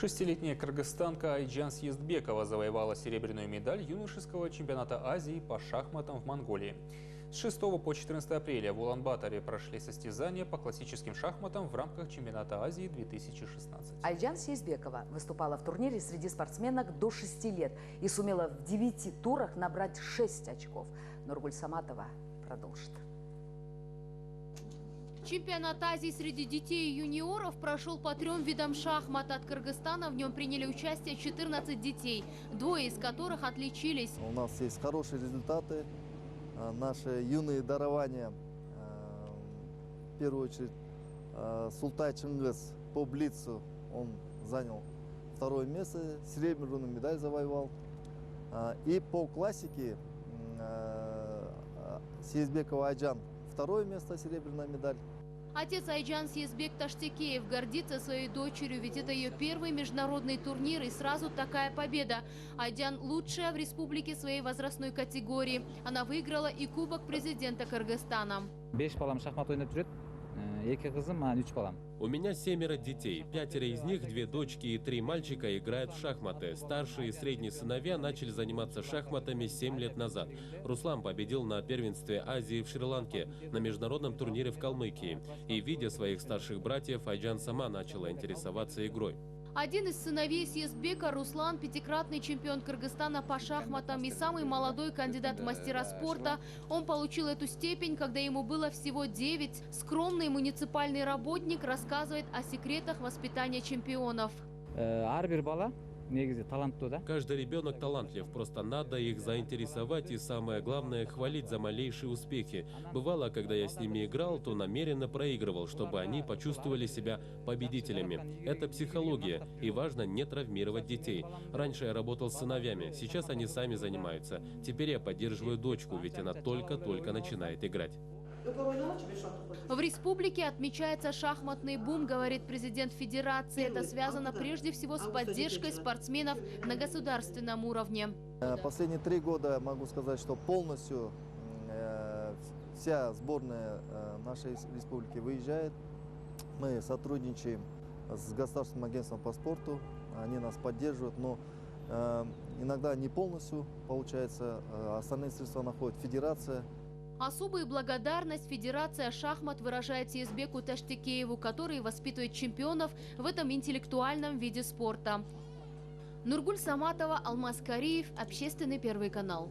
Шестилетняя кыргызстанка Айджан Съездбекова завоевала серебряную медаль юношеского чемпионата Азии по шахматам в Монголии. С 6 по 14 апреля в Улан-Баторе прошли состязания по классическим шахматам в рамках чемпионата Азии 2016. Айджан Съездбекова выступала в турнире среди спортсменок до 6 лет и сумела в 9 турах набрать 6 очков. Нургуль Саматова продолжит. Чемпионат Азии среди детей и юниоров прошел по 3 видам шахмат. От Кыргызстана в нем приняли участие 14 детей, 2 из которых отличились. У нас есть хорошие результаты. Наши юные дарования, в первую очередь, Султай Чингис по блицу, он занял 2 место, серебряную медаль завоевал. И по классике Съездбекова Айджан 2 место, серебряная медаль. Отец Айджан Съездбек Таштекеев гордится своей дочерью, ведь это ее первый международный турнир и сразу такая победа. Айджан лучшая в республике своей возрастной категории. Она выиграла и кубок президента Кыргызстана. У меня 7 детей. 5 из них, 2 дочки и 3 мальчика, играют в шахматы. Старшие и средние сыновья начали заниматься шахматами 7 лет назад. Руслан победил на первенстве Азии в Шри-Ланке, на международном турнире в Калмыкии. И, видя своих старших братьев, Айджан сама начала интересоваться игрой. Один из сыновей Съездбека, Руслан, 5-кратный чемпион Кыргызстана по шахматам и самый молодой кандидат в мастера спорта. Он получил эту степень, когда ему было всего 9. Скромный муниципальный работник рассказывает о секретах воспитания чемпионов. Каждый ребенок талантлив, просто надо их заинтересовать и, самое главное, хвалить за малейшие успехи. Бывало, когда я с ними играл, то намеренно проигрывал, чтобы они почувствовали себя победителями. Это психология, и важно не травмировать детей. Раньше я работал с сыновьями, сейчас они сами занимаются. Теперь я поддерживаю дочку, ведь она только-только начинает играть. В республике отмечается шахматный бум, говорит президент Федерации. Это связано прежде всего с поддержкой спортсменов на государственном уровне. Последние 3 года могу сказать, что полностью вся сборная нашей республики выезжает. Мы сотрудничаем с государственным агентством по спорту, они нас поддерживают, но иногда не полностью получается, остальные средства находит федерация. Особую благодарность Федерация шахмат выражает Съездбеку Таштекееву, который воспитывает чемпионов в этом интеллектуальном виде спорта. Нургуль Саматова, Алмаз Кариев, Общественный первый канал.